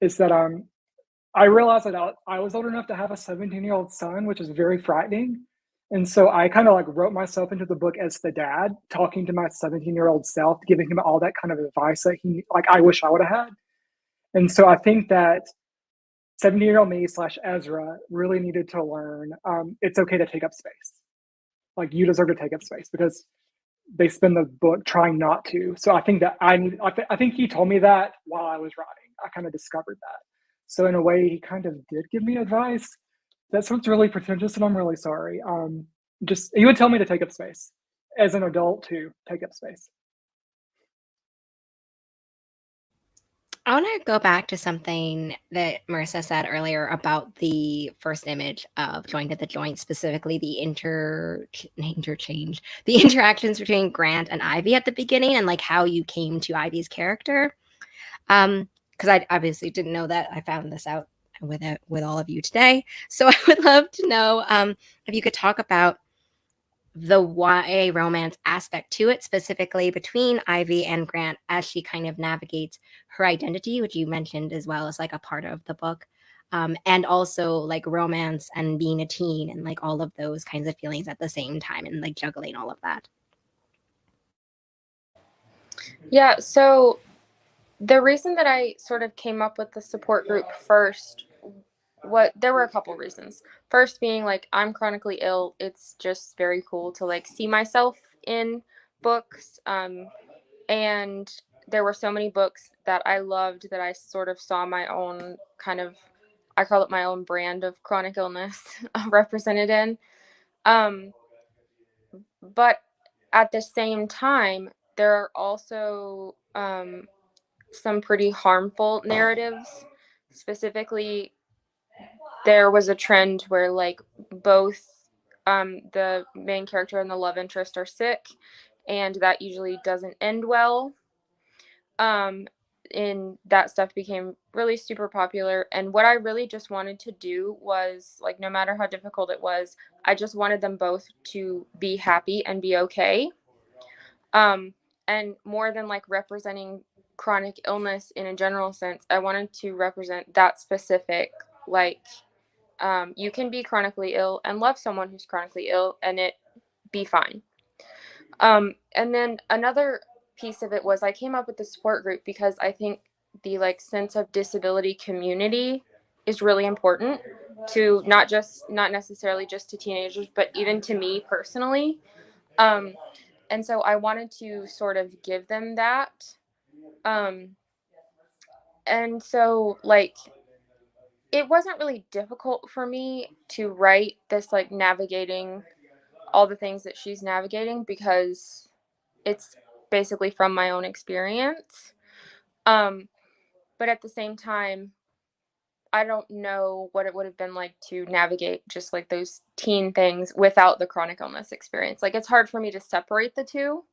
Is that I realized that I was old enough to have a 17-year-old son, which is very frightening. And so I kind of like wrote myself into the book as the dad, talking to my 17-year-old self, giving him all that kind of advice that he like I wish I would have had. And so I think that 17-year-old me slash Ezra really needed to learn it's okay to take up space. Like you deserve to take up space because they spend the book trying not to. So I think that I think he told me that while I was writing. I kind of discovered that. So in a way, he kind of did give me advice. That sounds really pretentious, and I'm really sorry. Just he would tell me to take up space as an adult to take up space. I want to go back to something that Marissa said earlier about the first image of Joined at the Joint, specifically the interchange, the interactions between Grant and Ivy at the beginning, and like how you came to Ivy's character. Because I obviously didn't know that. I found this out with all of you today. So I would love to know if you could talk about the YA romance aspect to it, specifically between Ivy and Grant as she kind of navigates her identity, which you mentioned as well as like a part of the book. And also like romance and being a teen and like all of those kinds of feelings at the same time and like juggling all of that. Yeah, so the reason that I sort of came up with the support group first, there were a couple reasons. First being like I'm chronically ill. It's just very cool to like see myself in books. And there were so many books that I loved that I sort of saw my own kind of, I call it my own brand of chronic illness represented in. But at the same time, there are also some pretty harmful narratives. Specifically, there was a trend where like both the main character and the love interest are sick, and that usually doesn't end well. And that stuff became really super popular. And what I really just wanted to do was like, no matter how difficult it was, I just wanted them both to be happy and be okay. And more than like representing chronic illness in a general sense, I wanted to represent that specific, like, you can be chronically ill and love someone who's chronically ill and it be fine. And then another piece of it was I came up with the support group because I think the like sense of disability community is really important to not necessarily just to teenagers, but even to me personally. And so I wanted to sort of give them that. And so like it wasn't really difficult for me to write this like navigating all the things that she's navigating because it's basically from my own experience. But at the same time, I don't know what it would have been like to navigate just like those teen things without the chronic illness experience. Like it's hard for me to separate the two.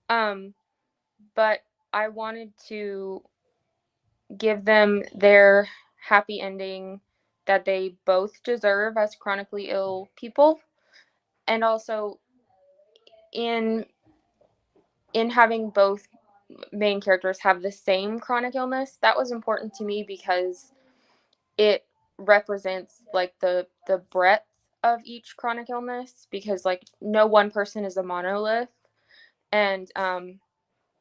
But I wanted to give them their happy ending that they both deserve as chronically ill people. And also in having both main characters have the same chronic illness, that was important to me because it represents like the breadth of each chronic illness, because like no one person is a monolith. And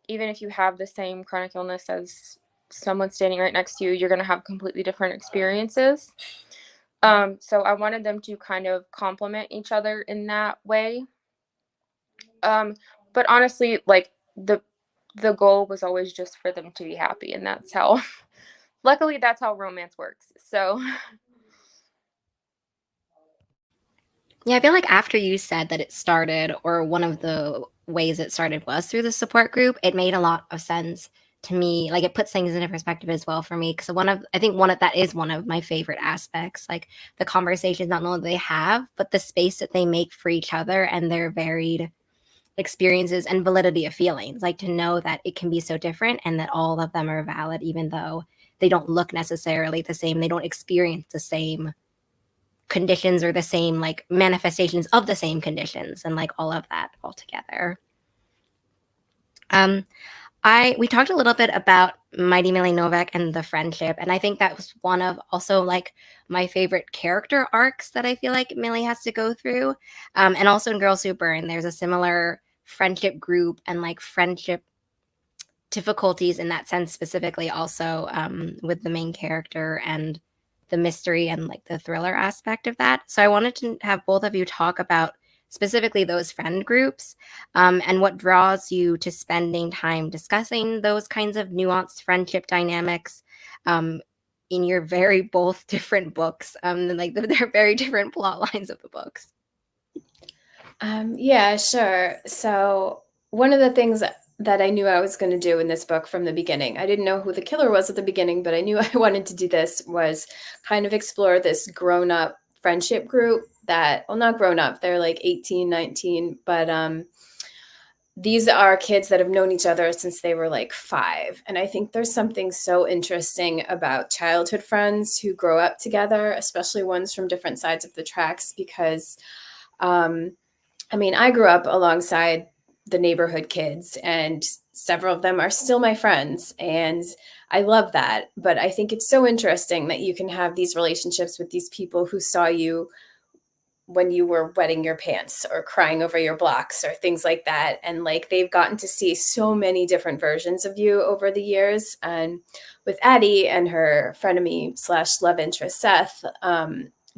even if you have the same chronic illness as someone standing right next to you, you're going to have completely different experiences. So I wanted them to kind of complement each other in that way. But honestly, like the goal was always just for them to be happy, and that's how luckily that's how romance works. So Yeah, I feel like after you said that it started, or one of the ways it started was through the support group, it made a lot of sense to me. Like it puts things into perspective as well for me. Because I think that is one of my favorite aspects. Like the conversations not only they have, but the space that they make for each other and their varied experiences and validity of feelings. Like to know that it can be so different and that all of them are valid, even though they don't look necessarily the same. They don't experience the same conditions or the same like manifestations of the same conditions and like all of that all together. We talked a little bit about Mighty Millie Novak and the friendship, and I think that was one of also like my favorite character arcs that I feel like Millie has to go through. And also in Girls Who Burn, there's a similar friendship group and like friendship difficulties in that sense specifically also with the main character and the mystery and like the thriller aspect of that. So I wanted to have both of you talk about specifically those friend groups and what draws you to spending time discussing those kinds of nuanced friendship dynamics in your very both different books. Like they're very different plot lines of the books. Yeah, sure. So one of the things that I knew I was going to do in this book from the beginning, I didn't know who the killer was at the beginning, but I knew I wanted to do this, was kind of explore this grown-up friendship group that, well, not grown up, they're like 18, 19, but these are kids that have known each other since they were like 5. And I think there's something so interesting about childhood friends who grow up together, especially ones from different sides of the tracks, because I mean, I grew up alongside the neighborhood kids, and several of them are still my friends. And I love that. But I think it's so interesting that you can have these relationships with these people who saw you when you were wetting your pants or crying over your blocks or things like that. And like they've gotten to see so many different versions of you over the years. And with Addie and her frenemy slash love interest, Seth,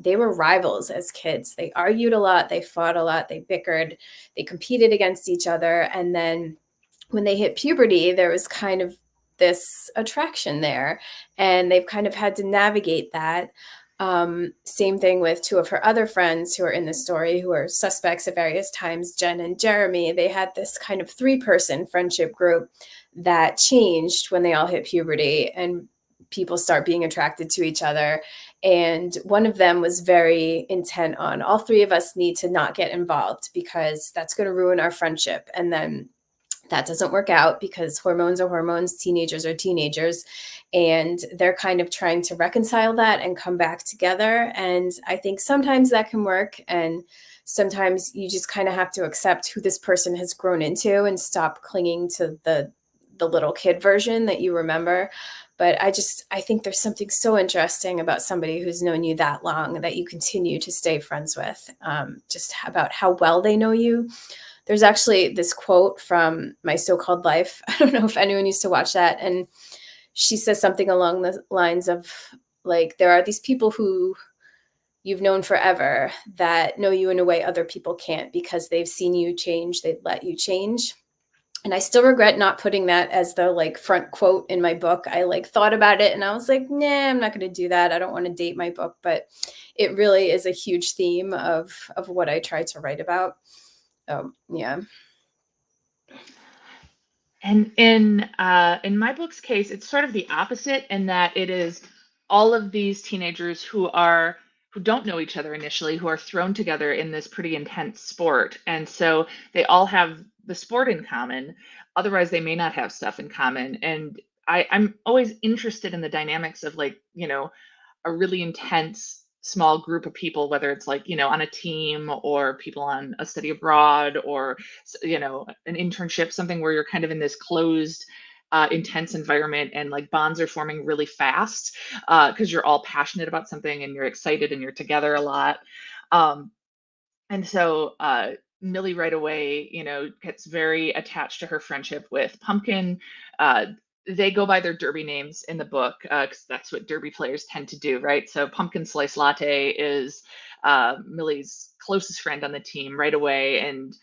they were rivals as kids. They argued a lot, they fought a lot, they bickered, they competed against each other. And then when they hit puberty, there was kind of this attraction there. And they've kind of had to navigate that. Same thing with 2 of her other friends who are in the story, who are suspects at various times, Jen and Jeremy. They had this kind of 3-person friendship group that changed when they all hit puberty and people start being attracted to each other. And one of them was very intent on, all 3 of us need to not get involved because that's going to ruin our friendship. And then that doesn't work out because hormones are hormones, teenagers are teenagers, and they're kind of trying to reconcile that and come back together. And I think sometimes that can work, and sometimes you just kind of have to accept who this person has grown into and stop clinging to the little kid version that you remember. But I think there's something so interesting about somebody who's known you that long that you continue to stay friends with, just about how well they know you. There's actually this quote from My So-Called Life. I don't know if anyone used to watch that. And she says something along the lines of, like, there are these people who you've known forever that know you in a way other people can't because they've seen you change, they've let you change. And I still regret not putting that as the like front quote in my book. I like thought about it and I was like, nah, I'm not going to do that. I don't want to date my book, but it really is a huge theme of what I try to write about. Yeah. And in my book's case, it's sort of the opposite in that it is all of these teenagers who don't know each other initially, who are thrown together in this pretty intense sport. And so they all have the sport in common. Otherwise, they may not have stuff in common. And I'm always interested in the dynamics of like, a really intense small group of people, whether it's like, on a team or people on a study abroad or, an internship, something where you're kind of in this closed, intense environment and like bonds are forming really fast because you're all passionate about something and you're excited and you're together a lot. And so Millie right away, gets very attached to her friendship with Pumpkin. They go by their derby names in the book because that's what derby players tend to do, right? So Pumpkin Slice Latte is Millie's closest friend on the team right away, and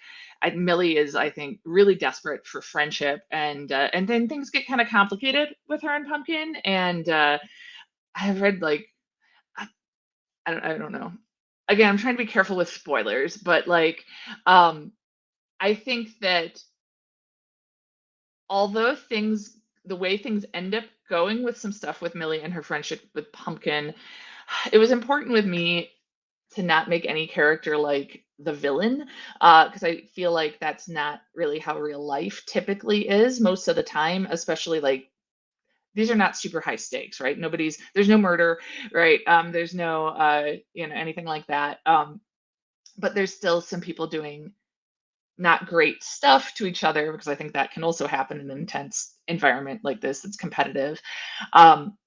Millie is, I think, really desperate for friendship, and then things get kind of complicated with her and Pumpkin, and I've read like I don't know. Again, I'm trying to be careful with spoilers, but like I think that although the way things end up going with some stuff with Millie and her friendship with Pumpkin, it was important with me to not make any character like the villain because I feel like that's not really how real life typically is most of the time, especially like these are not super high stakes, right? There's no murder, right? There's no anything like that. But there's still some people doing not great stuff to each other, because I think that can also happen in an intense environment like this that's competitive. Um,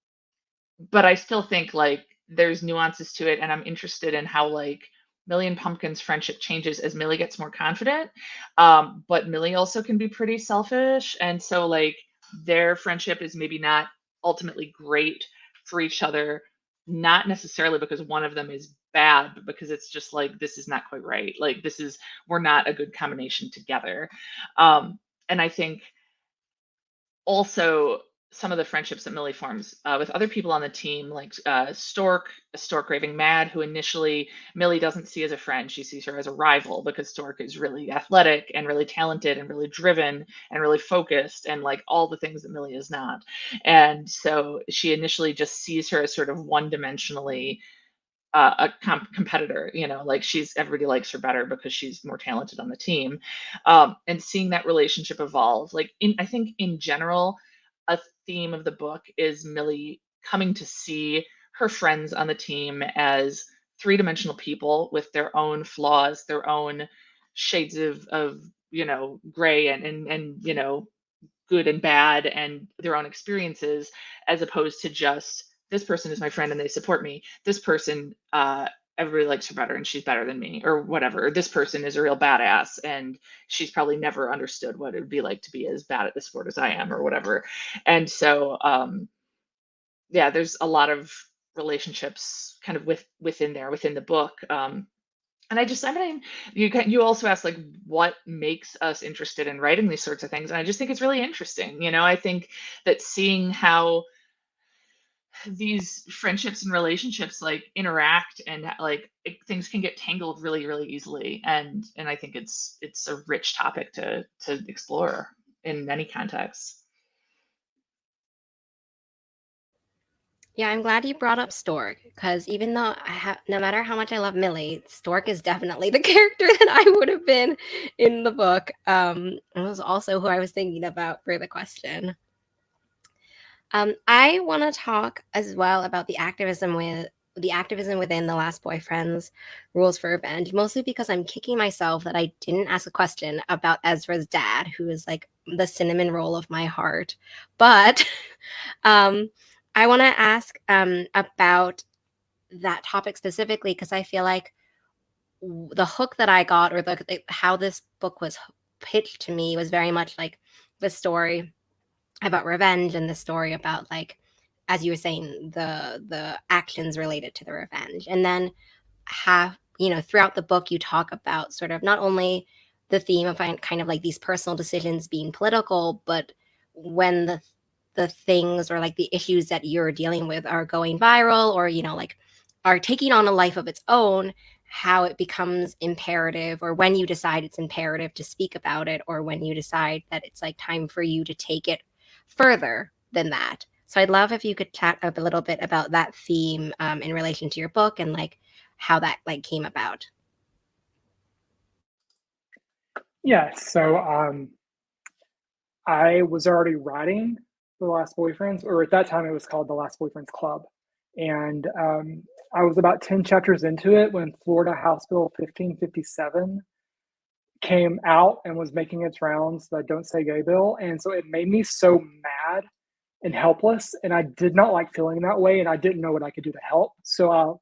but I still think like there's nuances to it, and I'm interested in how like Millie and Pumpkin's friendship changes as Millie gets more confident. But Millie also can be pretty selfish, and so like their friendship is maybe not ultimately great for each other, not necessarily because one of them is bad, but because it's just like this is not quite right. Like this is we're not a good combination together. And I think also some of the friendships that Millie forms with other people on the team, like Stork, Stork Raving Mad, who initially Millie doesn't see as a friend. She sees her as a rival because Stork is really athletic and really talented and really driven and really focused and like all the things that Millie is not. And so she initially just sees her as sort of one dimensionally competitor, like everybody likes her better because she's more talented on the team. And seeing that relationship evolve, like I think in general, a theme of the book is Millie coming to see her friends on the team as three-dimensional people with their own flaws, their own shades of gray and good and bad and their own experiences, as opposed to just this person is my friend and they support me. This person, everybody likes her better and she's better than me, or whatever. Or this person is a real badass and she's probably never understood what it would be like to be as bad at the sport as I am, or whatever. And so, yeah, there's a lot of relationships kind of within the book. And I mean, you also asked like what makes us interested in writing these sorts of things, and I just think it's really interesting. I think that seeing how these friendships and relationships like interact and like things can get tangled really, really easily, and I think it's a rich topic to explore in many contexts. Yeah, I'm glad you brought up Stork because even though no matter how much I love Millie, Stork is definitely the character that I would have been in the book. It was also who I was thinking about for the question. I want to talk as well about the activism within The Last Boyfriend's Rules for Revenge, mostly because I'm kicking myself that I didn't ask a question about Ezra's dad, who is like the cinnamon roll of my heart. But I want to ask about that topic specifically because I feel like the hook that I got, or how this book was pitched to me, was very much like the story about revenge and the story about, like, as you were saying, the actions related to the revenge. And then throughout the book you talk about sort of not only the theme of kind of like these personal decisions being political, but when the things or like the issues that you're dealing with are going viral, or like are taking on a life of its own, how it becomes imperative, or when you decide it's imperative to speak about it, or when you decide that it's like time for you to take it further than that. So I'd love if you could chat up a little bit about that theme in relation to your book and like how that like came about. Yeah, so I was already writing The Last Boyfriends, or at that time it was called The Last Boyfriends Club. And I was about 10 chapters into it when Florida House Bill 1557 came out and was making its rounds, the Don't Say Gay bill. And so it made me so mad and helpless. And I did not like feeling that way. And I didn't know what I could do to help. So I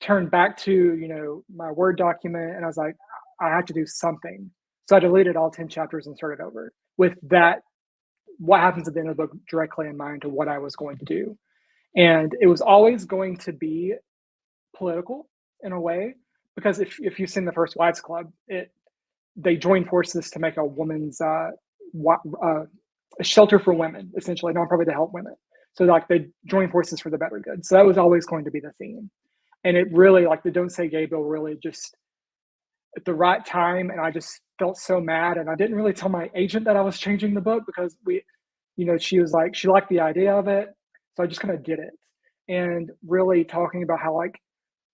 turned back to, my Word document and I was like, I have to do something. So I deleted all 10 chapters and started over with that, what happens at the end of the book directly in mind to what I was going to do. And it was always going to be political in a way, because if you've seen the first Wives Club, they join forces to make a woman's a shelter for women, essentially, nonprofit to help women. So like they join forces for the better good. So that was always going to be the theme. And it really, like the Don't Say Gay bill, really just at the right time. And I just felt so mad. And I didn't really tell my agent that I was changing the book because she was like, she liked the idea of it. So I just kind of did it. And really talking about how like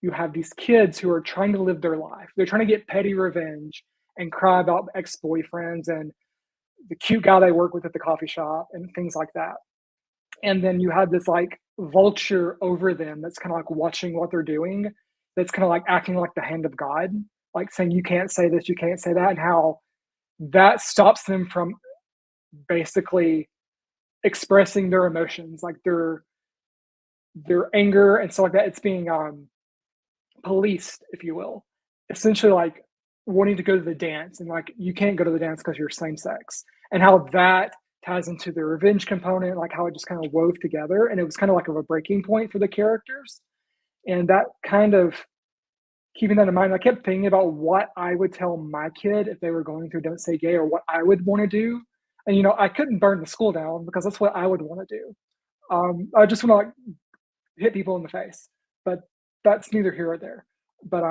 you have these kids who are trying to live their life. They're trying to get petty revenge and cry about ex-boyfriends and the cute guy they work with at the coffee shop and things like that. And then you have this like vulture over them that's kind of like watching what they're doing, that's kind of like acting like the hand of God like saying you can't say this, you can't say that, and how that stops them from basically expressing their emotions, like their anger and stuff like that. It's being policed, if you will. Essentially, like wanting to go to the dance and like you can't go to the dance because you're same sex, and how that ties into the revenge component, like how it just kind of wove together, and it was kind of like a breaking point for the characters, and that kind of keeping that in mind, I kept thinking about what I would tell my kid if they were going through Don't Say Gay, or what I would want to do. And I couldn't burn the school down because that's what I would want to do. I just want to like hit people in the face, but that's neither here or there. But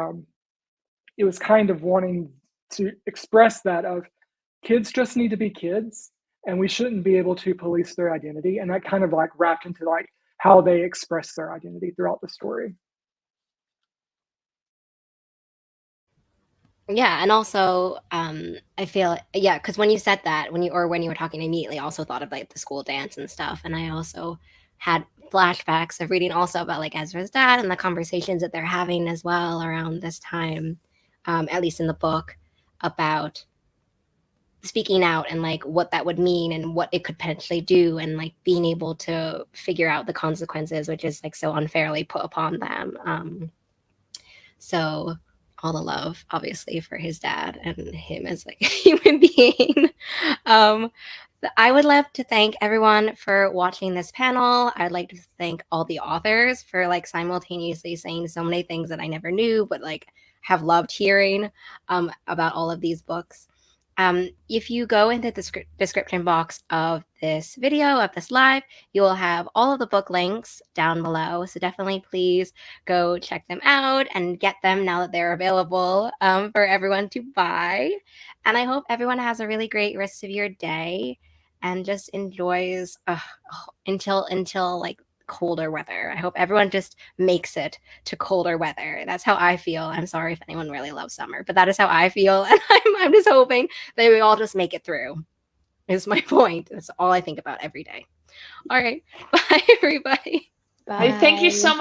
it was kind of wanting to express that of kids just need to be kids, and we shouldn't be able to police their identity. And that kind of like wrapped into like how they express their identity throughout the story. Yeah, and also, I feel yeah, because when you said that, when you were talking, I immediately also thought of like the school dance and stuff, and I also had flashbacks of reading also about like Ezra's dad and the conversations that they're having as well around this time, at least in the book, about speaking out and like what that would mean and what it could potentially do, and like being able to figure out the consequences, which is like so unfairly put upon them. So all the love, obviously, for his dad and him as like a human being. Um, I would love to thank everyone for watching this panel. I'd like to thank all the authors for like simultaneously saying so many things that I never knew, but like have loved hearing about all of these books. If you go into the description box of this video, of this live, you will have all of the book links down below. So definitely please go check them out and get them now that they're available for everyone to buy. And I hope everyone has a really great rest of your day and just enjoys until like colder weather. I hope everyone just makes it to colder weather. That's how I feel. I'm sorry if anyone really loves summer, but that is how I feel. And I'm just hoping that we all just make it through, is my point. That's all I think about every day. All right. Bye, everybody. Hey, thank you Bye. so much.